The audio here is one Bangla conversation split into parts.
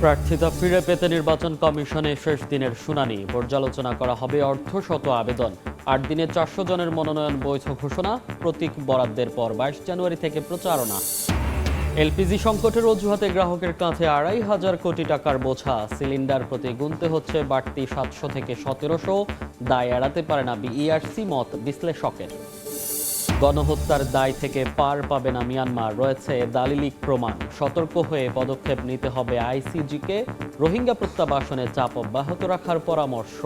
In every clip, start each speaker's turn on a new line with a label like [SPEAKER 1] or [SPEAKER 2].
[SPEAKER 1] প্রার্থিতা ফিরে পেতে নির্বাচন কমিশনে শেষ দিনের শুনানি। পর্যালোচনা করা হবে অর্ধশত আবেদন। ৮ দিনে ৪০০ জনের মনোনয়ন বৈধ ঘোষণা। প্রতীক বরাদ্দের পর ২২ জানুয়ারি থেকে প্রচারণা। এলপিজি সংকটের অজুহাতে গ্রাহকের কাঁধে ২৫০০ কোটি টাকার বোঝা। সিলিন্ডার প্রতি গুনতে হচ্ছে বাড়তি ৭০০ থেকে ১৭০০। দায় এড়াতে পারে না বিইআরসি, মত বিশ্লেষকের। গণহত্যার দায় থেকে পার পাবে না মিয়ানমার, রয়েছে দালিলিক প্রমাণ। সতর্ক হয়ে পদক্ষেপ নিতে হবে আইসিজিকে। রোহিঙ্গা প্রত্যাবাসনে চাপ অব্যাহত রাখার পরামর্শ।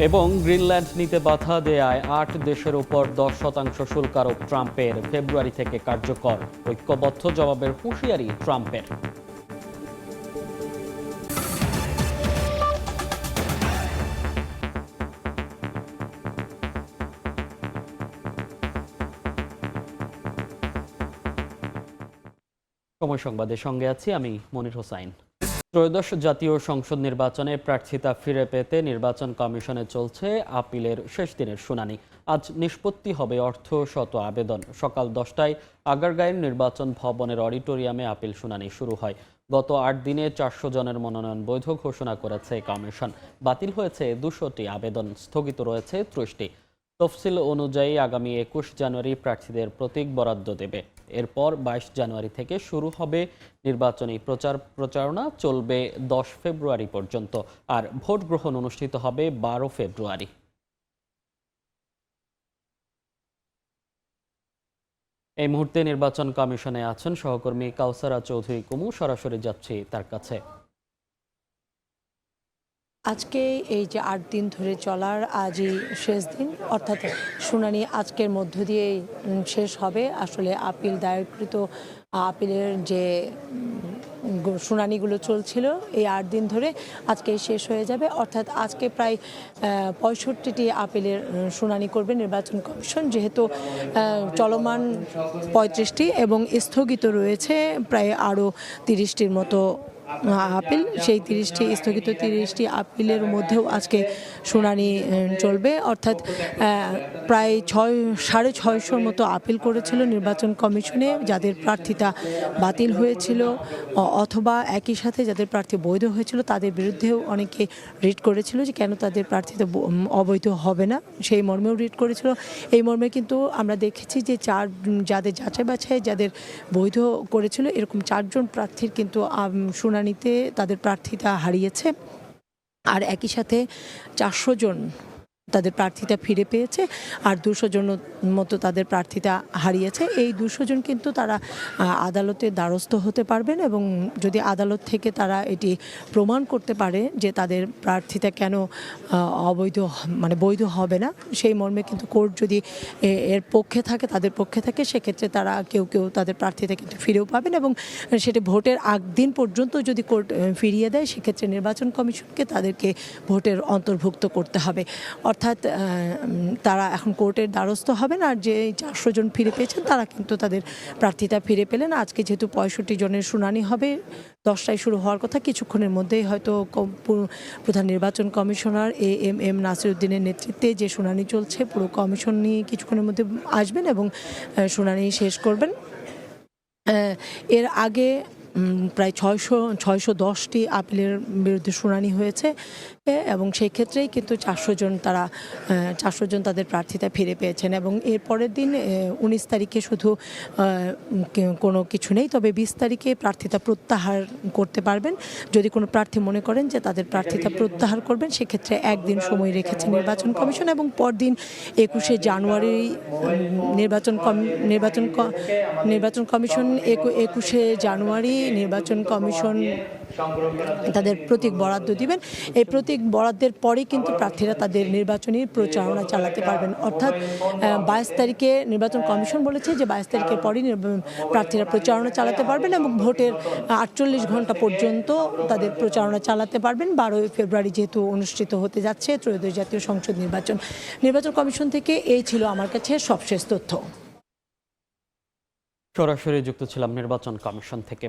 [SPEAKER 1] এবং গ্রিনল্যান্ড নিতে বাধা দেয়ায় ৮ দেশের উপর ১০% শুল্ক আরোপ ট্রাম্পের। ফেব্রুয়ারি থেকে কার্যকর। ঐক্যবদ্ধ জবাবের হুঁশিয়ারি ট্রাম্পের। সময় সংবাদের সঙ্গে আছি আমি মনির হোসাইন। ত্রয়োদশ জাতীয় সংসদ নির্বাচনে প্রার্থিতা ফিরে পেতে নির্বাচন কমিশনে চলছে আপিলের শেষ দিনের শুনানি। আজ নিষ্পত্তি হবে অর্ধশত আবেদন। সকাল ১০টায় আগারগাঁওয়ের নির্বাচন ভবনের অডিটোরিয়ামে আপিল শুনানি শুরু হয়। গত ৮ দিনে ৪০০ জনের মনোনয়ন বৈধ ঘোষণা করেছে কমিশন। বাতিল হয়েছে ২০০টি আবেদন, স্থগিত রয়েছে ৩০টি। তফসিল অনুযায়ী আগামী ২১ জানুয়ারি প্রার্থীদের প্রতীক বরাদ্দ দেবে। এরপর ২২ জানুয়ারি থেকে শুরু হবে নির্বাচনী প্রচারণা, চলবে ১০ ফেব্রুয়ারি পর্যন্ত। আর ভোট গ্রহণ অনুষ্ঠিত হবে ১২ ফেব্রুয়ারি। এই মুহূর্তে নির্বাচন কমিশনে আছেন সহকর্মী কাউসারা চৌধুরী কুমু। সরাসরি যাচ্ছি তার কাছে।
[SPEAKER 2] আজকে এই যে ৮ দিন ধরে চলার আজই শেষ দিন, অর্থাৎ শুনানি আজকের মধ্য দিয়ে শেষ হবে। আসলে আপিল দায়েরকৃত আপিলের যে শুনানিগুলো চলছিল এই ৮ দিন ধরে আজকে শেষ হয়ে যাবে। অর্থাৎ আজকে প্রায় ৬৫টি আপিলের শুনানি করবে নির্বাচন কমিশন, যেহেতু চলমান ৩৫টি এবং স্থগিত রয়েছে প্রায় আরও ৩০টির মতো আপিল। সেই ৩০টি স্থগিত ৩০টি আপিলের মধ্যেও আজকে শুনানি চলবে। অর্থাৎ প্রায় ৬৫০ মতো আপিল করেছিল নির্বাচন কমিশনে, যাদের প্রার্থিতা বাতিল হয়েছিল অথবা একই সাথে যাদের প্রার্থী বৈধ হয়েছিল তাদের বিরুদ্ধেও অনেকে রিট করেছিল যে কেন তাদের প্রার্থিতা অবৈধ হবে না, সেই মর্মেও রিট করেছিল। এই মর্মে কিন্তু আমরা দেখেছি যে যাদের যাচাই বাছাই যাদের বৈধ করেছিল এরকম ৪ জন প্রার্থীর কিন্তু শুনানিতে তাদের প্রার্থিতা হারিয়েছে। আর একই সাথে ৪০০ জন তাদের প্রার্থিতা ফিরে পেয়েছে, আর ২০০ জন মতো তাদের প্রার্থিতা হারিয়েছে। এই ২০০ জন কিন্তু তারা আদালতের দ্বারস্থ হতে পারবেন, এবং যদি আদালত থেকে তারা এটি প্রমাণ করতে পারে যে তাদের প্রার্থিতা কেন অবৈধ বৈধ হবে না, সেই মর্মে কিন্তু কোর্ট যদি এর পক্ষে থাকে, তাদের পক্ষে থাকে, সেক্ষেত্রে তারা কেউ তাদের প্রার্থিতা কিন্তু ফিরেও পাবেন। এবং সেটি ভোটের আগ দিন পর্যন্ত যদি কোর্ট ফিরিয়ে দেয়, সেক্ষেত্রে নির্বাচন কমিশনকে তাদেরকে ভোটের অন্তর্ভুক্ত করতে হবে। অর্থাৎ তারা এখন কোর্টের দ্বারস্থ হবেন। আর যে ৪০০ জন ফিরে পেয়েছেন তারা কিন্তু তাদের প্রার্থিতা ফিরে পেলেন। আজকে যেহেতু ৬৫ জনের শুনানি হবে, ১০টায় শুরু হওয়ার কথা, কিছুক্ষণের মধ্যেই হয়তো প্রধান নির্বাচন কমিশনার এএমএম নাসিরউদ্দিনের নেতৃত্বে যে শুনানি চলছে পুরো কমিশন নিয়ে কিছুক্ষণের মধ্যে আসবেন এবং শুনানি শেষ করবেন। এর আগে প্রায় ৬১০টি আপিলের বিরুদ্ধে শুনানি হয়েছে, এবং সেই ক্ষেত্রেই কিন্তু ৪০০ জন তাদের প্রার্থিতা ফিরে পেয়েছেন। এবং এর পরের দিন ১৯ তারিখে শুধু কোনো কিছু নেই, তবে ২০ তারিখে প্রার্থিতা প্রত্যাহার করতে পারবেন। যদি কোনো প্রার্থী মনে করেন যে তাদের প্রার্থিতা প্রত্যাহার করবেন, সেক্ষেত্রে একদিন সময় রেখেছে নির্বাচন কমিশন, এবং পরদিন ২১শে জানুয়ারি নির্বাচন কমিশন ২১শে জানুয়ারি নির্বাচন কমিশন তাদের প্রতীক বরাদ্দ দিবেন। এই প্রতীক বরাদ্দের পরেই কিন্তু প্রার্থীরা তাদের নির্বাচনী প্রচারণা চালাতে পারবেন। অর্থাৎ ২২ তারিখে নির্বাচন কমিশন বলেছে যে ২২ তারিখের পরই প্রার্থীরা প্রচারণা চালাতে পারবেন, এবং ভোটের ৪৮ ঘন্টা পর্যন্ত তাদের প্রচারণা চালাতে পারবেন। ১২ ফেব্রুয়ারি যেহেতু অনুষ্ঠিত হতে যাচ্ছে ত্রয়োদশ জাতীয় সংসদ নির্বাচন কমিশন থেকে এই ছিল আমার কাছে সবশেষ তথ্য।
[SPEAKER 1] সরাসরি যুক্ত ছিলাম নির্বাচন কমিশন থেকে।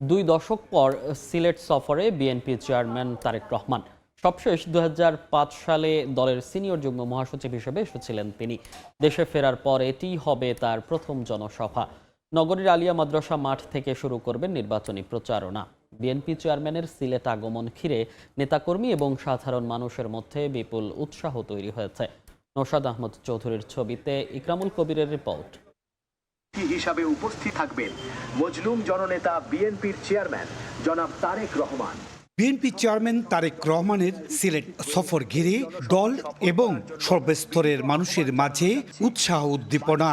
[SPEAKER 1] ২ দশক পর সিলেট সফরে বিএনপি চেয়ারম্যান তারেক রহমান। সবশেষ ২০০৫ সালে দলের সিনিয়র যুগ্ম মহাসচিব হিসেবে এসেছিলেন তিনি। দেশে ফেরার পর এটিই হবে তার প্রথম জনসভা। নগরীর আলিয়া মাদ্রাসা মাঠ থেকে শুরু করবেন নির্বাচনী প্রচারণা। বিএনপি চেয়ারম্যানের সিলেট আগমন ঘিরে নেতাকর্মী এবং সাধারণ মানুষের মধ্যে বিপুল উৎসাহ তৈরি হয়েছে। নওশাদ আহমদ চৌধুরীর ছবিতে ইকরামুল কবিরের রিপোর্ট।
[SPEAKER 3] হিসাবে উপস্থিত থাকবেন মজলুম জননেতা বিএনপির চেয়ারম্যান জনাব তারেক রহমান।
[SPEAKER 4] বিএনপি চেয়ারম্যান তারেক রহমানের সিলেট সফর ঘিরে দল এবং সর্বস্তরের মানুষের মাঝে উৎসাহ উদ্দীপনা।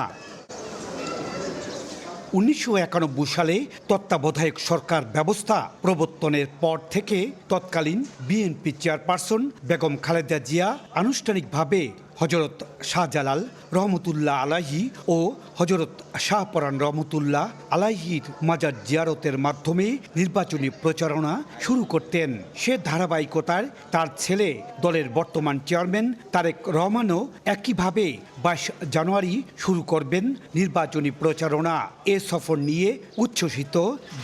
[SPEAKER 4] 1991 সালে তত্ত্বাবধায়ক সরকার ব্যবস্থা প্রবর্তনের পর থেকে তৎকালীন বিএনপি চেয়ারপারসন বেগম খালেদা জিয়া আনুষ্ঠানিকভাবে হজরত শাহজালাল রহমতুল্লাহ আলাইহি ও হজরত শাহপরান রহমতুল্লাহ আলাইহির মাজার জিয়ারতের মাধ্যমে নির্বাচনী প্রচারণা শুরু করতেন। সে ধারাবাহিকতায় তার ছেলে দলের বর্তমান চেয়ারম্যান তারেক রহমানও একইভাবে 22 জানুয়ারি শুরু করবেন নির্বাচনী প্রচারণা। এ সফর নিয়ে উচ্ছ্বসিত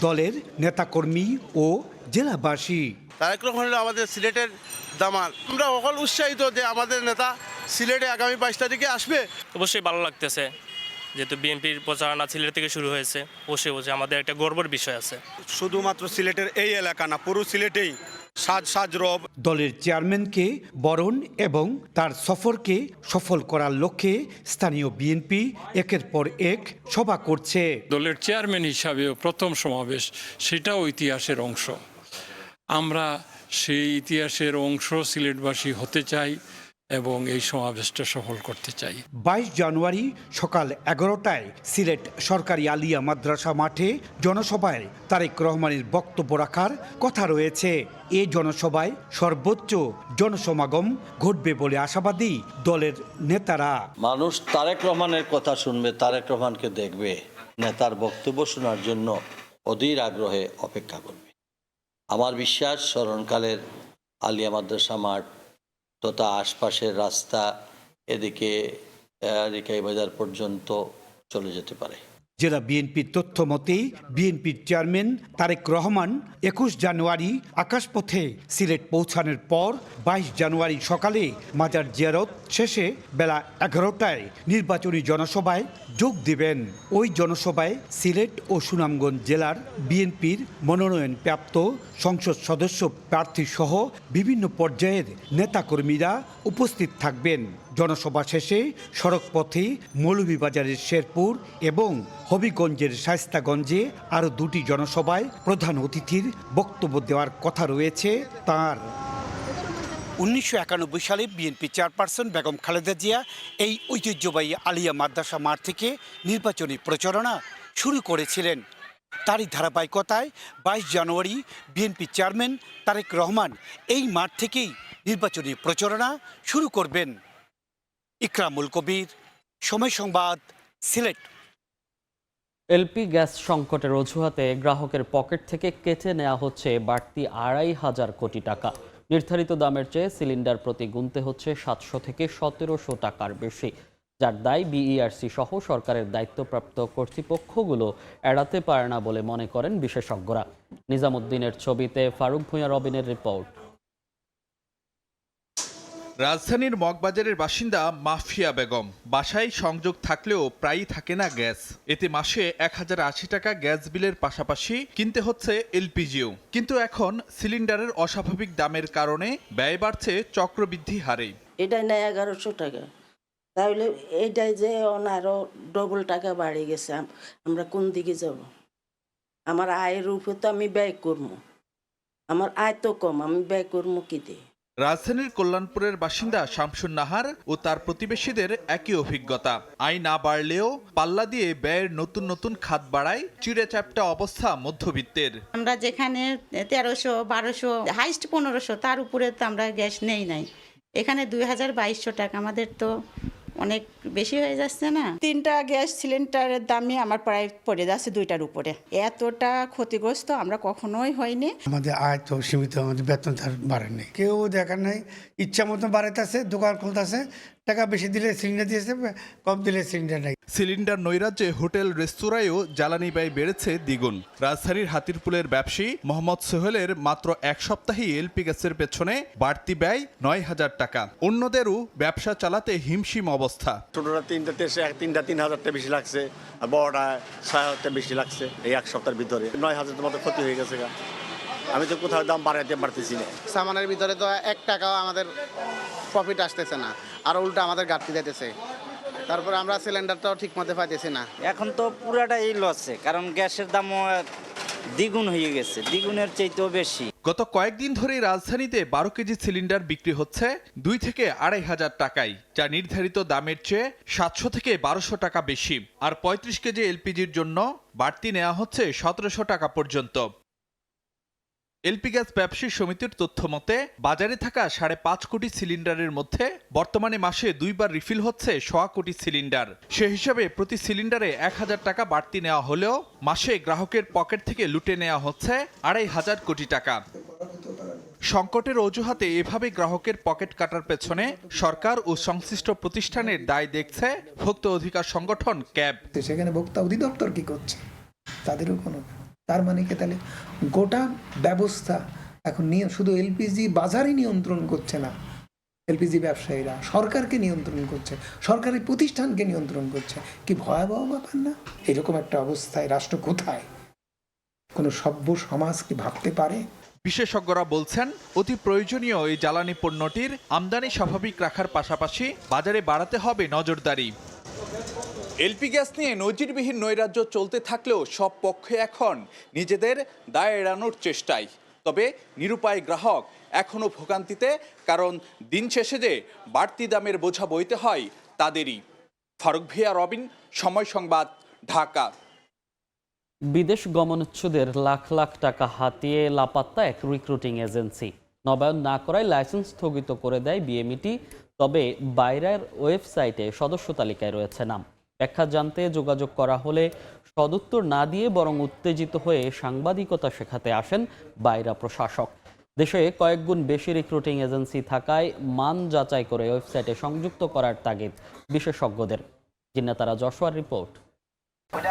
[SPEAKER 4] দলের নেতাকর্মী ও জেলাবাসী।
[SPEAKER 5] তারেক রহমান হলো আমাদের সিলেটের দামাল। আমরা সকল উৎসাহিত যে আমাদের নেতা সিলেটে আগামী 22 তারিখে আসবে।
[SPEAKER 6] অবশ্যই ভালো লাগতেছে, যেহেতু বিএনপির প্রচারণা সিলেট থেকে শুরু হয়েছে। অবশ্যই আমাদের একটা গর্বের বিষয় আছে।
[SPEAKER 5] শুধুমাত্র সিলেটের এই এলাকা না, পুরো সিলেটেই সাজ রব।
[SPEAKER 4] দলের চেয়ারম্যানকে বরণ এবং তার সফরকে সফল করার লক্ষ্যে স্থানীয় বিএনপি একের পর এক সভা করছে।
[SPEAKER 7] দলের চেয়ারম্যান হিসাবেও প্রথম সমাবেশ, সেটাও ইতিহাসের অংশ। আমরা সেই ইতিহাসের অংশ সিলেটবাসী হতে চাই এবং এই সমাবেশটা সফল করতে চাই।
[SPEAKER 4] 22 জানুয়ারি সকাল 11টায় সিলেট সরকারি আলিয়া মাদ্রাসা মাঠে জনসভায় তারেক রহমানের বক্তব্য রাখার কথা রয়েছে। এ জনসভায় সর্বোচ্চ জনসমাগম ঘটবে বলে আশাবাদী দলের নেতারা।
[SPEAKER 8] মানুষ তারেক রহমানের কথা শুনবে, তারেক রহমানকে দেখবে, নেতার বক্তব্য শোনার জন্য অধীর আগ্রহে অপেক্ষা করবে। আমার বিশ্বাস স্মরণকালের আলিয়া মাদ্রাসা মাঠ তথা আশপাশের রাস্তা এদিকে রিকাই বাজার পর্যন্ত চলে যেতে পারে।
[SPEAKER 4] জেলা বিএনপির তথ্য মতে বিএনপির চেয়ারম্যান তারেক রহমান 21 জানুয়ারি আকাশপথে সিলেট পৌঁছানোর পর 22 জানুয়ারি সকালে মাজার জিয়ারত শেষে বেলা 11টায় নির্বাচনী জনসভায় যোগ দেবেন। ওই জনসভায় সিলেট ও সুনামগঞ্জ জেলার বিএনপির মনোনয়নপ্রাপ্ত সংসদ সদস্য প্রার্থী সহ বিভিন্ন পর্যায়ের নেতাকর্মীরা উপস্থিত থাকবেন। জনসভা শেষে সড়কপথে মৌলভীবাজারের শেরপুর এবং হবিগঞ্জের শায়েস্তাগঞ্জে আরও 2টি জনসভায় প্রধান অতিথির বক্তব্য দেওয়ার কথা রয়েছে তাঁর। 1991 সালে বিএনপি চেয়ারপারসন বেগম খালেদা জিয়া এই ঐতিহ্যবাহী আলিয়া মাদ্রাসা মাঠ থেকে নির্বাচনী প্রচারণা শুরু করেছিলেন। তারই ধারাবাহিকতায় 22 জানুয়ারি বিএনপি চেয়ারম্যান তারেক রহমান এই মাঠ থেকেই নির্বাচনী প্রচারণা শুরু করবেন। ইকরামুল কবির, সময় সংবাদ, সিলেট।
[SPEAKER 1] এলপি গ্যাস সংকটের অজুহাতে গ্রাহকের পকেট থেকে কেটে নেওয়া হচ্ছে বাড়তি 2,500 কোটি টাকা। নির্ধারিত দামের চেয়ে সিলিন্ডার প্রতি গুনতে হচ্ছে 700 থেকে 1700 টাকার বেশি, যার দায় বিইআরসি সহ সরকারের দায়িত্বপ্রাপ্ত কর্তৃপক্ষগুলো এড়াতে পারে না বলে মনে করেন বিশেষজ্ঞরা। নিজামুদ্দিনের ছবিতে ফারুক ভূঁইয়া রবিনের রিপোর্ট।
[SPEAKER 9] রাজধানীর মগবাজারের বাসিন্দা মাফিয়া বেগম। বাসায় সংযোগ থাকলেও প্রায়ই থাকে না গ্যাস। এতে মাসে 1080 টাকা গ্যাস বিলের পাশাপাশি কিনতে হচ্ছে এলপিজিও। কিন্তু এখন সিলিন্ডারের অস্বাভাবিক দামের কারণে ব্যয় বাড়ছে চক্রবৃদ্ধি হারে।
[SPEAKER 10] এটা নেয় 1100 টাকা, তাহলে এইটাই যে আরো ডবল টাকা বাড়ে গেছে। আমরা কোন দিকে যাব? আমার আয়ের উপর তো আমি ব্যয় করবো, আমার আয় তো কম, আমি ব্যয় করবো কি দিয়ে?
[SPEAKER 9] রাজধানীর কল্যাণপুরের বাসিন্দা শামসুন নাহার ও তার প্রতিবেশীদের একই অভিজ্ঞতা। আয় না বাড়লেও পাল্লা দিয়ে ব্যয়ের নতুন নতুন খাত বাড়ায় চিড়ে চ্যাপ্টা অবস্থা মধ্যবিত্তের।
[SPEAKER 11] আমরা যেখানে 1300, 1200, হাইস্ট 1500, তার উপরে তো আমরা গ্যাস নেই নাই। এখানে 2000-2200 টাকা, আমাদের তো অনেক বেশি হয়ে যাচ্ছে না? 3টা গ্যাস সিলিন্ডারের দামই আমার প্রায় পড়ে যাচ্ছে 2টার উপরে। এতটা ক্ষতিগ্রস্ত আমরা কখনোই হয়নি।
[SPEAKER 12] আমাদের আয় তো সীমিত, আমাদের বেতন তার বাড়েনি। কেউ দেখা নাই, ইচ্ছা মতো বাড়াইতেছে, দোকান খুলতেছে, টাকা বেশি দিলে সিলিন্ডার দিয়েছে, কম দিলে সিলিন্ডার নাই।
[SPEAKER 9] সিলিন্ডার নৈরাজ্যে হোটেল রেস্তোরাঁয়ও জ্বালানি ব্যয় বেড়েছে দ্বিগুণ। রাজধানীর হাতিরপুলের ব্যবসায়ী মোহাম্মদ সোহেলের মাত্র 1 সপ্তাহেই এলপি গ্যাসের পেছনে বাড়তি ব্যয় 9000 টাকা। অন্যদেরও ব্যবসা চালাতে হিমশিম অবস্থা।
[SPEAKER 5] ছোটরা 3,000 বেশি লাগছে, আর বড়টা 6,000 বেশি লাগছে। এই 1 সপ্তাহের ভিতরে 9,000 মতো ক্ষতি হয়ে গেছে। আমি তো কোথাও দাম বাড়াইতে পারতেছি না।
[SPEAKER 13] সামানের ভিতরে তো 1 টাকাও আমাদের প্রফিট আসতেছে না, আর উল্টা আমাদের ঘাটতি দিতেছে। তারপরে আমরা সিলিন্ডারটাও ঠিক মতো পাইতেছি না।
[SPEAKER 14] এখন তো পুরাটাই লসে, কারণ গ্যাসের দামও দ্বিগুণ হয়ে গেছে, দ্বিগুণের চাইতেও বেশি।
[SPEAKER 9] গত কয়েকদিন ধরেই রাজধানীতে 12 কেজি সিলিন্ডার বিক্রি হচ্ছে 2 থেকে 2,500 টাকায়, যা নির্ধারিত দামের চেয়ে 700 থেকে 1200 টাকা বেশি। আর 35 কেজি এলপিজির জন্য বাড়তি নেওয়া হচ্ছে 1700 টাকা পর্যন্ত। এলপি গ্যাস ব্যবসায়ী সমিতির তথ্য মতে বাজারে থাকা 5.5 কোটি সিলিন্ডারের মধ্যে বর্তমানে মাসে 2 বার রিফিল হচ্ছে 1.25 কোটি সিলিন্ডার। সে হিসাবে প্রতি সিলিন্ডারে 1000 টাকা বাড়তি নেওয়া হলেও মাসে গ্রাহকের পকেট থেকে লুটে নেওয়া হচ্ছে 2,500 কোটি টাকা। সংকটের অজুহাতে এভাবে গ্রাহকের পকেট কাটার পেছনে সরকার ও সংশ্লিষ্ট প্রতিষ্ঠানের দায় দেখছে ভোক্তা অধিকার সংগঠন ক্যাব।
[SPEAKER 15] সেখানে ভোক্তা অধিদপ্তর কি করছে? তাদেরও কোনো, তার মানে কি তাহলে গোটা ব্যবস্থা এখন নিয়ে শুধু এলপিজি বাজারই নিয়ন্ত্রণ করছে না, এলপিজি ব্যবসায়ীরা সরকারকে নিয়ন্ত্রণ করছে, সরকারি প্রতিষ্ঠানকে নিয়ন্ত্রণ করছে। কি ভয়াবহ ব্যাপার না? এরকম একটা অবস্থায় রাষ্ট্র কোথায়? কোনো সভ্য সমাজ কি ভাবতে পারে?
[SPEAKER 9] বিশেষজ্ঞরা বলছেন অতি প্রয়োজনীয় এই জ্বালানি পণ্যটির আমদানি স্বাভাবিক রাখার পাশাপাশি বাজারে বাড়াতে হবে নজরদারি। এলপি গ্যাস নিয়ে নজিরবিহীন নৈরাজ্য চলতে থাকলেও সব পক্ষে এখন নিজেদের দায় এড়ানোর চেষ্টায়। তবে নিরুপায় গ্রাহক এখনও ভোগান্তিতে, কারণ দিন শেষে যে বাড়তি দামের বোঝা বইতে হয় তাদেরই। ফারুক ভিয়া, রবিন, সময় সংবাদ, ঢাকা।
[SPEAKER 1] বিদেশ গমনোচ্ছুদের লাখ লাখ টাকা হাতিয়ে লাপাত্তা এক রিক্রুটিং এজেন্সি। নবায়ন না করায় লাইসেন্স স্থগিত করে দেয় বিএমইটি। তবে বাইরের ওয়েবসাইটে সদস্য তালিকায় রয়েছে নাম। ব্যাখ্যা জানতে যোগাযোগ করা হলে সদুত্তর না দিয়ে বরং উত্তেজিত হয়ে সাংবাদিকতা শেখাতে আসেন বাইরা প্রশাসক। দেশে কয়েক গুণ বেশি রিক্রুটিং এজেন্সি থাকায় মান যাচাই করে ওয়েবসাইটে সংযুক্ত করার তাগিদ বিশেষজ্ঞদের। জিন্নাতারা যশোয়ার রিপোর্ট।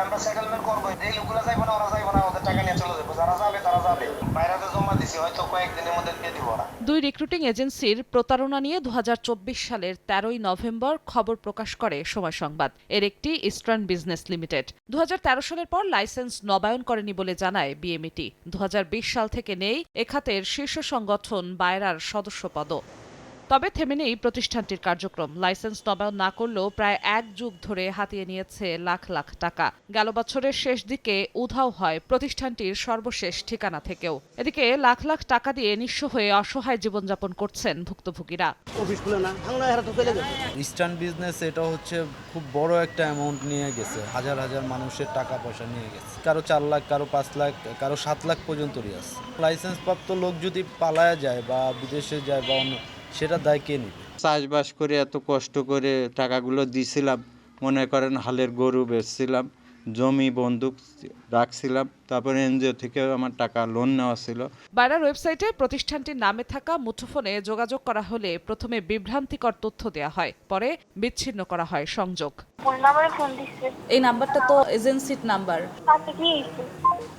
[SPEAKER 16] আমরা সেটেলমেন্ট করব, এই লোকগুলো যাইবো না, ওরা যাইবো না, ওদের টাকা নিয়ে চলে যাবো। যারা যাবে তারা যাবে, বাইরেতে জমা দিছি, হয়তো কয়েকদিনের মধ্যে দিয়ে দিব ওরা।
[SPEAKER 17] দুই রিক্রুটিং এজেন্সির প্রতারণা নিয়ে 2024 সালের 13 নভেম্বর খবর প্রকাশ করে সময় সংবাদ। এর একটি ইস্টার্ন বিজনেস লিমিটেড 2013 সালের পর লাইসেন্স নবায়ন করেনি বলে জানায় বিএমইটি। 2020 সাল থেকে নেই এ খাতের শীর্ষ সংগঠন বাইরার সদস্যপদ। তবে থেমে নেই প্রতিষ্ঠানটির কার্যক্রম। লাইসেন্স নবায়ন না করলেও প্রায় 1 যুগ ধরে হাতিয়ে নিয়েছে লাখ লাখ টাকা। গেল বছরের শেষ দিকে উধাও হয় প্রতিষ্ঠানটির সর্বশেষ ঠিকানা থেকেও। এদিকে লাখ লাখ টাকা দিয়ে নিঃস্ব হয়ে অসহায় জীবনযাপন করছেন ভুক্তভোগীরা।
[SPEAKER 18] ইস্টার্ন বিজনেস এটা হচ্ছে খুব বড় একটা অ্যামাউন্ট নিয়ে গেছে, হাজার হাজার মানুষের টাকা পয়সা নিয়ে গেছে। কারো 4 লাখ, কারো 5 লাখ, কারো 7 লাখ পর্যন্তই আছে। লাইসেন্স প্রাপ্ত লোক যদি পালায়া যায় বা বিদেশে যায় বা অন্য, সেটা দায় কে নিবে?
[SPEAKER 19] চাষবাস করে এত কষ্ট করে টাকাগুলো দিছিলাম, মনে করেন হালের গরু বেচছিলাম, জমি বন্দুক রাখছিলাম, তারপরে এনজিও থেকে আমার টাকা লোন নেওয়া ছিল।
[SPEAKER 17] বাইরার ওয়েবসাইটে প্রতিষ্ঠানটির নামে থাকা মুঠোফোনে যোগাযোগ করা হলে প্রথমে বিভ্রান্তিকর তথ্য দেওয়া হয়, পরে বিচ্ছিন্ন করা হয় সংযোগ।
[SPEAKER 20] এই নাম্বারটা তো এজেন্সির নাম্বার।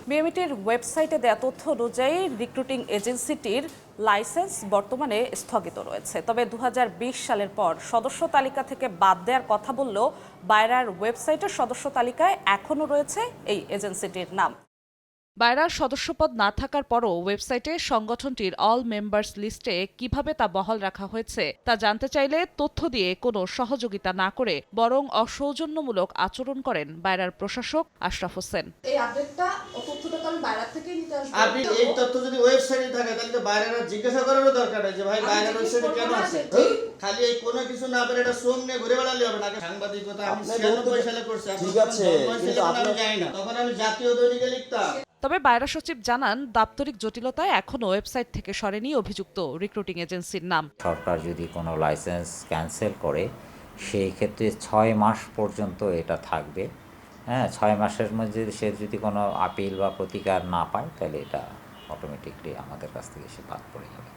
[SPEAKER 20] বিএমইটির ওয়েবসাইটে দেওয়া তথ্য অনুযায়ী রিক্রুটিং এজেন্সিটির লাইসেন্স বর্তমানে স্থগিত রয়েছে। তবে 2020 সালের পর সদস্য তালিকা থেকে বাদ দেওয়ার কথা বললেও বাইরার ওয়েবসাইটের সদস্য তালিকায় এখনও রয়েছে এই এজেন্সিটির নাম।
[SPEAKER 17] বাইরার সদস্যপদ না থাকার পরও ওয়েবসাইটে সংগঠনটির অল মেম্বার্স লিস্টে কিভাবে তা বহাল রাখা হয়েছে তা জানতে চাইলে তথ্য দিয়ে কোনো সহযোগিতা না করে বরং অসৌজন্যমূলক আচরণ করেন বাইরার প্রশাসক আশরাফ হোসেন।
[SPEAKER 20] এই আপডেটটা ও তথ্যটা তো আমি বাইরে থেকে নিতে আসব।
[SPEAKER 16] আপনি এই তথ্য যদি ওয়েবসাইটে থাকে তাহলে তো বাইরের জিজ্ঞাসা করারও দরকার নেই যে ভাই বাইরের ওয়েবসাইটে কেন আছে। খালি এই কোনো কিছু না পেরে এটা সোম নিয়ে ঘুরে বেড়ালে হবে না। সাংবাদিকতা আমি 96 সালে করছি, ঠিক আছে, কিন্তু আমি জানি না, তখন আমি জাতীয় দৈনিকে লিখতাম।
[SPEAKER 17] তবে বাইরা সচিব জানান দাপ্তরিক জটিলতায় এখনও ওয়েবসাইট থেকে সরেনি অভিযুক্ত রিক্রুটিং এজেন্সির নাম।
[SPEAKER 21] সরকার যদি কোনো লাইসেন্স ক্যান্সেল করে সেই ক্ষেত্রে 6 মাস পর্যন্ত এটা থাকবে। 6 মাসের মধ্যে সে যদি কোনো আপিল বা প্রতিকার না পায় তাহলে এটা অটোমেটিকলি আমাদের কাছ থেকে সে বাদ পড়ে যাবে।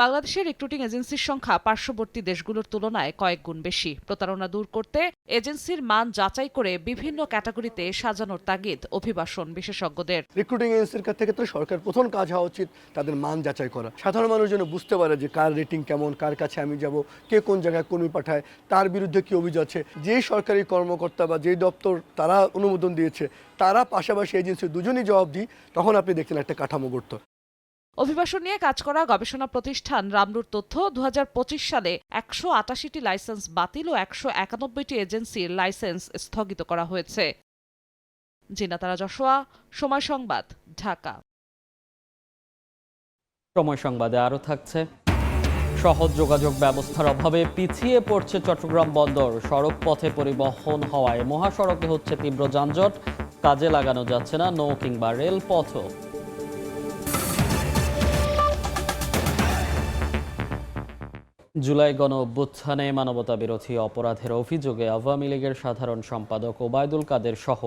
[SPEAKER 17] বাংলাদেশের রিক্রুটিং এজেন্সির সংখ্যা পার্শ্ববর্তী দেশগুলোর তুলনায় কয়েক গুণ বেশি। প্রতারণা দূর করতে এজেন্সির মান যাচাই করে বিভিন্ন ক্যাটাগরিতে সাজানোর তাগিদ অভিবাসন বিশেষজ্ঞদের।
[SPEAKER 22] রিক্রুটিং এজেন্সির ক্ষেত্রে সরকার প্রথম কাজ হওয়া উচিত তাদের মান যাচাই করা। সাধারণ মানুষ যেন বুঝতে পারে যে কার রেটিং কেমন, কার কাছে আমি যাব, কে কোন জায়গায় কর্মী পাঠায়, তার বিরুদ্ধে কি অভিযোগ আছে। যেই সরকারি কর্মকর্তা বা যেই দপ্তর তারা অনুমোদন দিয়েছে তারা পাশাপাশি এজেন্সি দুজনই জবাব দিই, তখন আপনি দেখছেন একটা কাঠামো গড়ত।
[SPEAKER 17] অভিবাসন নিয়ে কাজ করা গবেষণা প্রতিষ্ঠান রামরুর তথ্য 2025 সালে 188টি লাইসেন্স বাতিল ও 191টি এজেন্সির লাইসেন্স স্থগিত করা হয়েছে। জিনাতারা যশোয়া, সময় সংবাদ, ঢাকা।
[SPEAKER 1] সময় সংবাদে আরও থাকছে, সহজ যোগাযোগ ব্যবস্থার অভাবে পিছিয়ে পড়ছে চট্টগ্রাম বন্দর। সড়ক পথে পরিবহন হওয়ায় মহাসড়কে হচ্ছে তীব্র যানজট, কাজে লাগানো যাচ্ছে না নৌ কিংবা রেলপথও। জুলাই গণ অভ্যুত্থানে মানবতা বিরোধী অপরাধের অভিযোগে আওয়ামী লীগের সাধারণ সম্পাদক ওবায়দুল কাদের সহ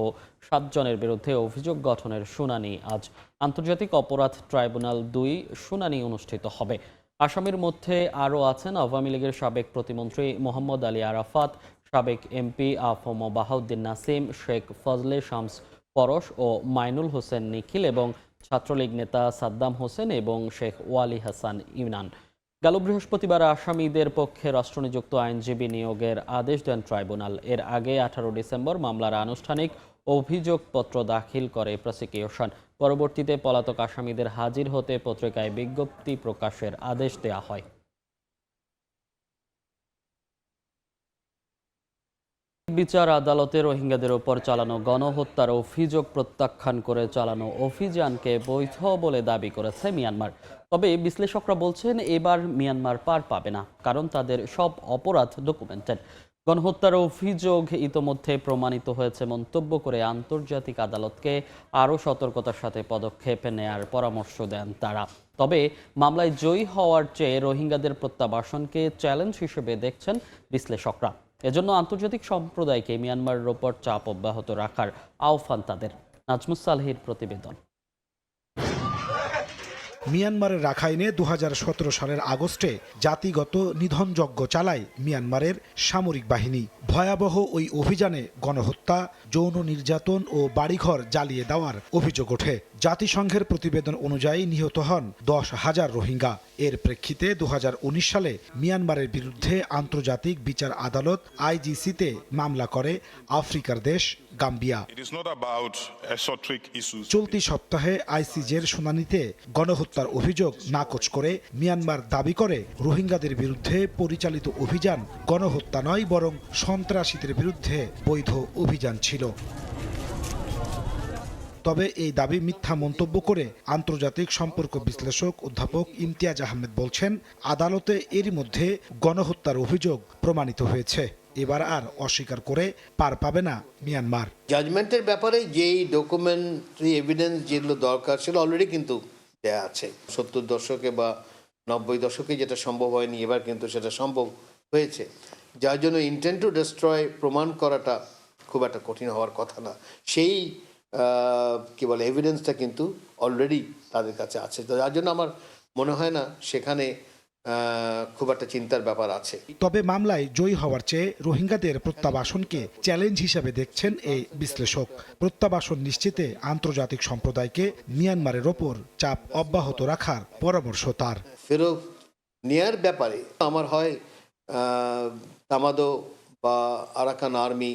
[SPEAKER 1] 7 জনের বিরুদ্ধে অভিযোগ গঠনের শুনানি আজ আন্তর্জাতিক অপরাধ ট্রাইব্যুনাল 2 শুনানি অনুষ্ঠিত হবে। আসামির মধ্যে আরও আছেন আওয়ামী লীগের সাবেক প্রতিমন্ত্রী মোহাম্মদ আলী আরাফাত, সাবেক এমপি আফম বাহাউদ্দিন নাসিম, শেখ ফজলে শামস পরশ ও মাইনুল হোসেন নিখিল এবং ছাত্রলীগ নেতা সাদ্দাম হোসেন এবং শেখ ওয়ালি হাসান ইউনান। গেল বৃহস্পতিবার আসামিদের পক্ষে রাষ্ট্রনিযুক্ত আইনজীবী নিয়োগের আদেশ দেন ট্রাইব্যুনাল। এর আগে 18 ডিসেম্বর মামলার আনুষ্ঠানিক অভিযোগপত্র দাখিল করে প্রসিকিউশন। পরবর্তীতে পলাতক আসামিদের হাজির হতে পত্রিকায় বিজ্ঞপ্তি প্রকাশের আদেশ দেওয়া হয়। বিচার আদালতে রোহিঙ্গাদের ওপর চালানো গণহত্যার অভিযোগ প্রত্যাখ্যান করে চালানো অভিযানকে বৈধ বলে দাবি করেছে মিয়ানমার। তবে বিশ্লেষকরা বলছেন এবার মিয়ানমার পার পাবে না, কারণ তাদের সব অপরাধ ডকুমেন্টেড। গণহত্যার অভিযোগ ইতোমধ্যে প্রমাণিত হয়েছে মন্তব্য করে আন্তর্জাতিক আদালতকে আরও সতর্কতার সাথে পদক্ষেপ নেয়ার পরামর্শ দেন তারা। তবে মামলায় জয়ী হওয়ার চেয়ে রোহিঙ্গাদের প্রত্যাবাসনকে চ্যালেঞ্জ হিসেবে দেখছেন বিশ্লেষকরা। এজন্য আন্তর্জাতিক সম্প্রদায়কে মিয়ানমারের ওপর চাপ অব্যাহত রাখার আহ্বান তাদের। নাজমুস সালেহীর প্রতিবেদন।
[SPEAKER 2] মিয়ানমারের রাখাইনে 2017 সালের আগস্টে জাতিগত নিধনযজ্ঞ চালায় মিয়ানমারের সামরিক বাহিনী। ভয়াবহ ওই অভিযানে গণহত্যা, যৌন নির্যাতন ও বাড়িঘর জ্বালিয়ে দেওয়ার অভিযোগ ওঠে। জাতিসংঘের প্রতিবেদন অনুযায়ী নিহত হন 10,000 রোহিঙ্গা। এর প্রেক্ষিতে 2019 সালে মিয়ানমারের বিরুদ্ধে আন্তর্জাতিক বিচার আদালত IGC-তে মামলা করে আফ্রিকার দেশ গাম্বিয়া। চলতি সপ্তাহে ICJ-র শুনানিতে গণহত্যার অভিযোগ নাকচ করে মিয়ানমার দাবি করে রোহিঙ্গাদের বিরুদ্ধে পরিচালিত অভিযান গণহত্যা নয়, বরং সন্ত্রাসীদের বিরুদ্ধে বৈধ অভিযান ছিল। তবে এই দাবি মিথ্যা মন্তব্য করে আন্তর্জাতিক সম্পর্ক বিশ্লেষক অধ্যাপক ইমতিয়াজ আহমেদ বলছেন, আদালতে এরই মধ্যে গণহত্যার অভিযোগ প্রমাণিত হয়েছে। এবার আর অস্বীকার করে পার পাবে না মিয়ানমার।
[SPEAKER 3] জাজমেন্টের ব্যাপারে যেই ডকুমেন্টারি এভিডেন্স যেগুলো দরকার সেগুলো অলরেডি কিন্তু দেয়া আছে। 70 দশকে বা 90 দশকে যেটা সম্ভব হয়নি, এবার কিন্তু সেটা সম্ভব হয়েছে। যার জন্য ইন্টেন্ট টু ডিস্ট্রয় প্রমাণ করাটা খুব একটা কঠিন হওয়ার কথা না। সেই কি বলে এভিডেন্সটা কিন্তু অলরেডি তাদের কাছে আছে। তো যার জন্য আমার মনে হয় না সেখানে খুব একটা চিন্তার ব্যাপার আছে।
[SPEAKER 2] তবে মামলায় জয়ী হওয়ার চেয়ে রোহিঙ্গাদের প্রত্যাবাসনকে চ্যালেঞ্জ হিসেবে দেখছেন এই বিশ্লেষক। প্রত্যাবাসন নিশ্চিতে আন্তর্জাতিক সম্প্রদায়কে মিয়ানমারের ওপর চাপ অব্যাহত রাখার পরামর্শ তার।
[SPEAKER 3] ফেরত নেয়ার ব্যাপারে আমার হয় তামাদো বা আরাকান আর্মি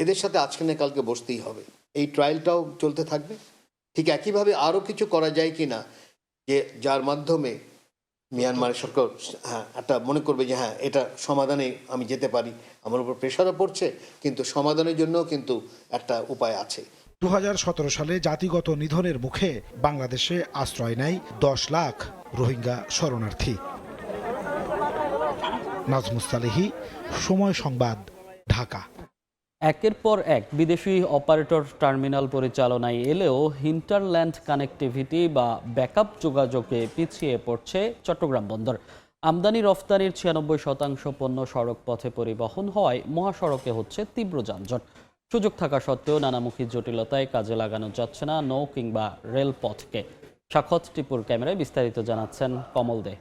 [SPEAKER 3] এদের সাথে আজকে না কালকে বসতেই হবে। এই ট্রায়ালটাও চলতে থাকবে। ঠিক একইভাবে আরও কিছু করা যায় কি না, যে যার মাধ্যমে মিয়ানমারের সরকার একটা মনে করবে যে হ্যাঁ এটা সমাধানে আমি যেতে পারি, আমার উপর প্রেশারও পড়ছে, কিন্তু সমাধানের জন্য কিন্তু একটা উপায় আছে।
[SPEAKER 2] 2017 সালে জাতিগত নিধনের মুখে বাংলাদেশে আশ্রয় নেয় 10 লাখ রোহিঙ্গা শরণার্থী। নাজমুস সালেহী, সময় সংবাদ, ঢাকা।
[SPEAKER 1] একের পর এক বিদেশি অপারেটর টার্মিনাল পরিচালনায় এলেও হিন্টারল্যান্ড কানেক্টিভিটি বা ব্যাকআপ যোগাযোগে পিছিয়ে পড়ছে চট্টগ্রাম বন্দর। আমদানি রফতানির 96% পণ্য সড়ক পথে পরিবহন হওয়ায় মহাসড়কে হচ্ছে তীব্র যানজট। সুযোগ থাকা সত্ত্বেও নানামুখী জটিলতায় কাজে লাগানো যাচ্ছে না নৌ কিংবা রেলপথকে। সাক্ষত টিপুর ক্যামেরায় বিস্তারিত জানাচ্ছেন কমল দে।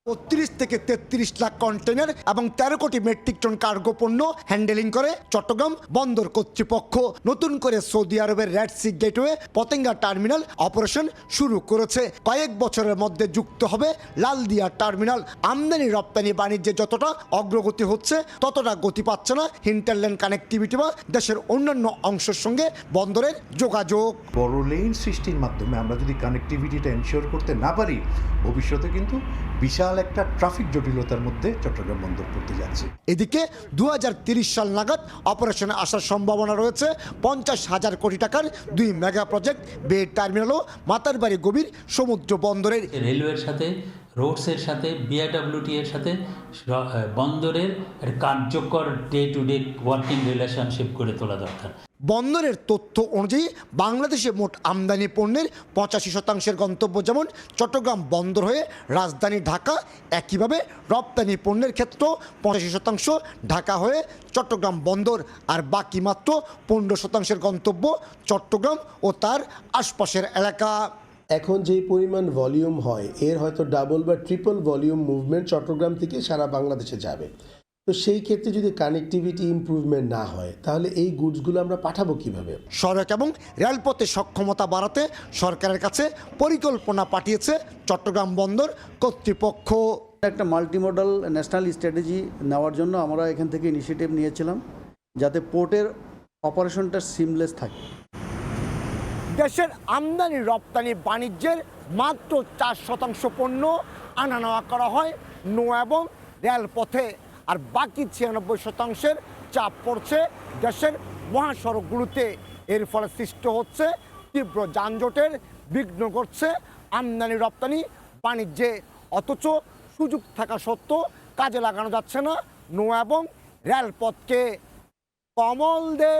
[SPEAKER 6] ৩৫ থেকে ৩৩ লাখ কন্টেনার এবং ১৩ কোটি মেট্রিক টন কার্গো পণ্য হ্যান্ডেলিং করে চট্টগ্রাম বন্দর কর্তৃপক্ষ। নতুন করে সৌদি আরবের Red Sea Gateway Patenga terminal operation শুরু করেছে। কয়েক বছরের মধ্যে যুক্ত হবে লালদিয়া টার্মিনাল। আমদানি রপ্তানি বাণিজ্যে যতটা অগ্রগতি হচ্ছে ততটা গতি পাচ্ছে না হিন্টারল্যান্ড কানেক্টিভিটি বা দেশের অন্যান্য অংশের সঙ্গে বন্দরের যোগাযোগ।
[SPEAKER 7] বড় লেন সৃষ্টির মাধ্যমে আমরা যদি কানেক্টিভিটিটা এনশিওর করতে না পারি, ভবিষ্যতে কিন্তু বিশাল একটা ট্রাফিক জটিলতার মধ্যে চট্টগ্রাম বন্দর পড়তে যাচ্ছে।
[SPEAKER 6] এদিকে ২০৩০ সাল নাগাদ অপারেশনে আসার সম্ভাবনা রয়েছে ৫০,০০০ কোটি টাকার ২ মেগা প্রজেক্ট বে টার্মিনাল ও মাতারবাড়ি গভীর সমুদ্র বন্দরের।
[SPEAKER 23] রেলওয়ের সাথে, রোডসের সাথে, বিআরডব্লিউটি এর সাথে বন্দরের কার্যকর day to day working relationship করে তোলা দরকার।
[SPEAKER 6] বন্দরের তথ্য অনুযায়ী বাংলাদেশে মোট আমদানি পণ্যের ৮৫% গন্তব্য যেমন চট্টগ্রাম বন্দর হয়ে রাজধানী ঢাকা, একইভাবে রপ্তানি পণ্যের ক্ষেত্রেও ৮৫% ঢাকা হয়ে চট্টগ্রাম বন্দর, আর বাকি মাত্র ১৫% গন্তব্য চট্টগ্রাম ও তার আশপাশের এলাকা।
[SPEAKER 24] এখন যে পরিমাণ ভলিউম হয় এর হয়তো ডাবল বা ট্রিপল ভলিউম মুভমেন্ট চট্টগ্রাম থেকে সারা বাংলাদেশে যাবে। তো সেই ক্ষেত্রে যদি কানেক্টিভিটি ইমপ্রুভমেন্ট না হয় তাহলে এই গুডসগুলো আমরা পাঠাবো কিভাবে?
[SPEAKER 6] সড়ক এবং রেলপথে সক্ষমতা বাড়াতে সরকারের কাছে পরিকল্পনা পাঠিয়েছে চট্টগ্রাম বন্দর কর্তৃপক্ষ।
[SPEAKER 25] একটা মাল্টিমোডাল ন্যাশনাল স্ট্র্যাটেজি নেওয়ার জন্য আমরা এখান থেকে ইনিশিয়েটিভ নিয়েছিলাম যাতে পোর্টের অপারেশনটা সিমলেস থাকে।
[SPEAKER 6] দেশের আমদানি রপ্তানি বাণিজ্যের মাত্র ৪% পণ্য আনা নেওয়া করা হয় নৌ এবং রেলপথে, আর বাকি ৯৬% চাপ পড়ছে দেশের মহাসড়কগুলোতে। এর ফলে সৃষ্টি হচ্ছে তীব্র যানজটের, বিঘ্ন ঘটছে আমদানি রপ্তানি বাণিজ্যে। অথচ সুযোগ থাকা সত্ত্বেও কাজে লাগানো যাচ্ছে না নৌ এবং রেলপথকে। কমল দে,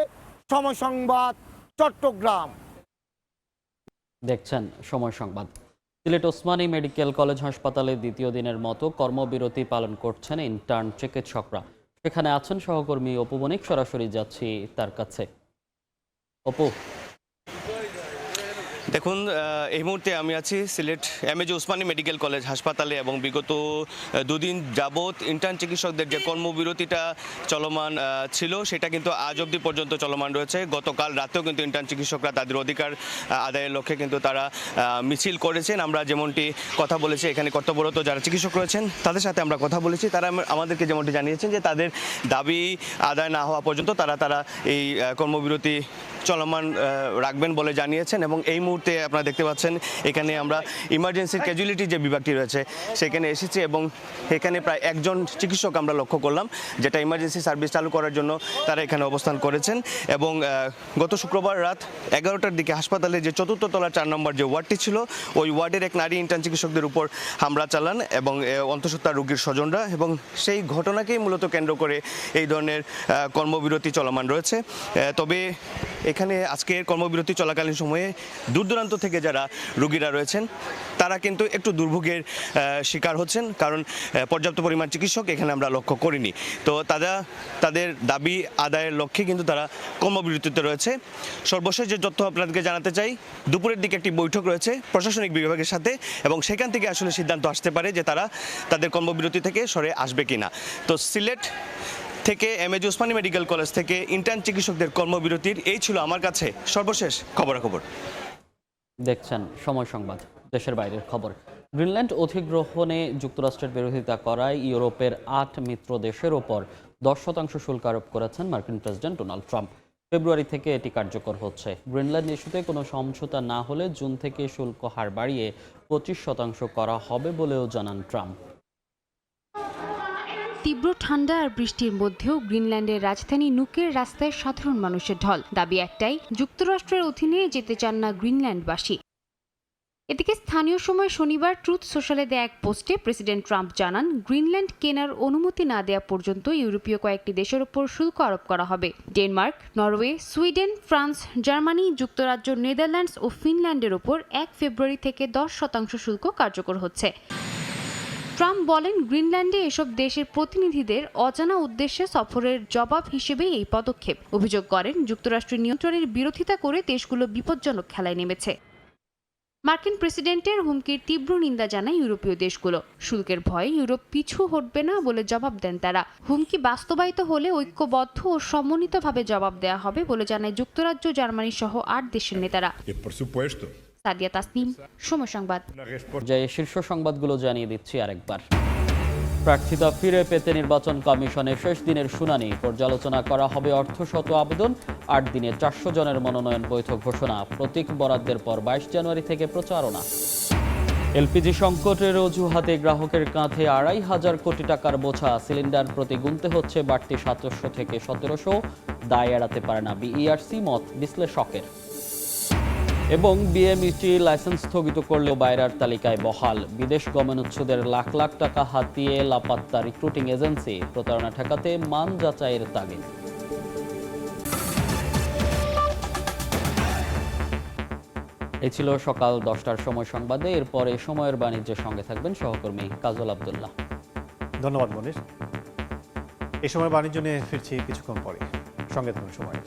[SPEAKER 6] সময় সংবাদ, চট্টগ্রাম।
[SPEAKER 1] দেখছেন সময় সংবাদ। সিলেট ওসমানী মেডিকেল কলেজ হাসপাতালে দ্বিতীয় দিনের মতো কর্মবিরতি পালন করছেন ইন্টার্ন চিকিৎসকরা। সেখানে আছেন সহকর্মী অপু বণিক, সরাসরি যাচ্ছি তার কাছে। অপু,
[SPEAKER 26] দেখুন, এই মুহূর্তে আমি আছি Sylhet MAG Osmani medical college হাসপাতালে এবং বিগত দুদিন যাবৎ ইন্টার্ন চিকিৎসকদের যে কর্মবিরতিটা চলমান ছিল সেটা কিন্তু আজ অবধি পর্যন্ত চলমান রয়েছে। গতকাল রাতেও কিন্তু ইন্টার্ন চিকিৎসকরা তাদের অধিকার আদায়ের লক্ষ্যে কিন্তু তারা মিছিল করেছেন। আমরা যেমনটি কথা বলেছি, এখানে কর্তব্যরত যারা চিকিৎসক রয়েছেন তাদের সাথে আমরা কথা বলেছি, তারা আমাদেরকে যেমনটি জানিয়েছেন যে তাদের দাবি আদায় না হওয়া পর্যন্ত তারা এই কর্মবিরতি চলমান রাখবেন বলে জানিয়েছেন। এবং এই মুহূর্তে আপনারা দেখতে পাচ্ছেন এখানে আমরা ইমার্জেন্সি ক্যাজুয়ালিটি যে বিভাগটি রয়েছে সেখানে এসেছি এবং এখানে প্রায় একজন চিকিৎসক আমরা লক্ষ্য করলাম যেটা ইমার্জেন্সি সার্ভিস চালু করার জন্য তারা এখানে অবস্থান করেছেন। এবং গত শুক্রবার রাত 11টার দিকে হাসপাতালে যে ৪র্থ তলার ৪ নম্বর যে ওয়ার্ডটি ছিল ওই ওয়ার্ডের এক নারী ইন্টার্ন চিকিৎসকদের উপর হামলা চালান এবং অন্তঃসত্ত্বা রোগীর স্বজনরা, এবং সেই ঘটনাকেই মূলত কেন্দ্র করে এই ধরনের কর্মবিরতি চলমান রয়েছে। তবে এখানে আজকের কর্মবিরতি চলাকালীন সময়ে দূর দূরান্ত থেকে যারা রোগীরা রয়েছেন তারা কিন্তু একটু দুর্ভোগের শিকার হচ্ছেন, কারণ পর্যাপ্ত পরিমাণ চিকিৎসক এখানে আমরা লক্ষ্য করিনি। তো তাদের দাবি আদায়ের লক্ষ্যে কিন্তু তারা কর্মবিরতিতে রয়েছে। সর্বশেষ যে তথ্য আপনাদেরকে জানাতে চাই, দুপুরের দিকে একটি বৈঠক রয়েছে প্রশাসনিক বিভাগের সাথে এবং সেখান থেকে আসলে সিদ্ধান্ত আসতে পারে যে তারা তাদের কর্মবিরতি থেকে সরে আসবে কিনা। তো সিলেট থেকে এমএজি ওসমানী মেডিকেল কলেজ থেকে ইন্টার্ন চিকিৎসকদের কর্মবিরতির এই ছিল আমার কাছে সর্বশেষ খবরাখবর।
[SPEAKER 1] দেখছেন সময় সংবাদ। দেশের বাইরের খবর। গ্রিনল্যান্ড অধিগ্রহণে যুক্তরাষ্ট্রের বিরোধিতা করায় ইউরোপের ৮ মিত্র দেশের ওপর ১০% শুল্ক আরোপ করেছেন মার্কিন প্রেসিডেন্ট ডোনাল্ড ট্রাম্প। ফেব্রুয়ারি থেকে এটি কার্যকর হচ্ছে। গ্রিনল্যান্ড ইস্যুতে কোনো সমঝোতা না হলে জুন থেকে শুল্ক হার বাড়িয়ে ২৫% করা হবে বলেও জানান ট্রাম্প।
[SPEAKER 27] তীব্র ঠান্ডা আর বৃষ্টির মধ্যেও গ্রিনল্যান্ডের রাজধানী নুকের রাস্তায় সাধারণ মানুষের ঢল। দাবি একটাই, যুক্তরাষ্ট্রের অধীনে যেতে চান না গ্রিনল্যান্ডবাসী। এদিকে স্থানীয় সময় শনিবার ট্রুথ সোশ্যালে দেয়া এক পোস্টে প্রেসিডেন্ট ট্রাম্প জানান, গ্রিনল্যান্ড কেনার অনুমতি না দেওয়া পর্যন্ত ইউরোপীয় কয়েকটি দেশের ওপর শুল্ক আরোপ করা হবে। Denmark, Norway, Sweden, France, Germany, যুক্তরাজ্য, নেদারল্যান্ডস ও ফিনল্যান্ডের ওপর ১ ফেব্রুয়ারি থেকে ১০% শুল্ক কার্যকর হচ্ছে। ট্রাম্প বলেন, গ্রিনল্যান্ডে এসব দেশের প্রতিনিধিদের অজানা উদ্দেশ্যে সফরের জবাব হিসেবেই এই পদক্ষেপ। অভিযোগ করেন, যুক্তরাষ্ট্রের নিয়ন্ত্রণের বিরোধিতা করে দেশগুলো বিপজ্জনক খেলায় নেমেছে। মার্কিন প্রেসিডেন্টের হুমকির তীব্র নিন্দা জানায় ইউরোপীয় দেশগুলো। শুল্কের ভয়ে ইউরোপ পিছু হটবে না বলে জবাব দেন তারা। হুমকি বাস্তবায়িত হলে ঐক্যবদ্ধ ও সমন্বিতভাবে জবাব দেওয়া হবে বলে জানায় যুক্তরাজ্য, জার্মানি সহ 8 দেশের নেতারা। সাদিয়া তাসনিম, সময় সংবাদ।
[SPEAKER 1] শীর্ষ সংবাদগুলো জানিয়ে দিচ্ছি আরেকবার। প্রার্থিতা ফিরে পেতে নির্বাচন কমিশনের শেষ দিনের শুনানি। পর্যালোচনা করা হবে অর্ধশত আবেদন। 8 দিনে 400 জনের মনোনয়ন বৈধ ঘোষণা। প্রতীক বরাদ্দের পর 22 জানুয়ারি থেকে প্রচারণা। এলপিজি সংকটের অজুহাতে গ্রাহকের কাঁধে 2,500 কোটি টাকার বোঝা। সিলিন্ডার প্রতি গুনতে হচ্ছে বাড়তি 700 থেকে 1700। দায় এড়াতে পারে না বিইআরসি, মত বিশ্লেষকের। এবং বিএমইটি লাইসেন্স স্থগিত করলেও বাইরার তালিকায় বহাল। বিদেশ গমনোচ্ছুদের লাখ লাখ টাকা হাতিয়ে লাপাত্তা রিক্রুটিং এজেন্সি। প্রতারণা ঠেকাতে মান যাচাইয়ের তাগিদ। এই ছিল সকাল 10টার সময় সংবাদে। এরপর এই সময়ের বাণিজ্যের সঙ্গে থাকবেন সহকর্মী কাজল আব্দুল্লাহ।
[SPEAKER 4] ধন্যবাদ মনির। এই সময় বাণিজ্য নিয়ে ফিরছি কিছুক্ষণ পরে, সঙ্গে থাকুন সময়।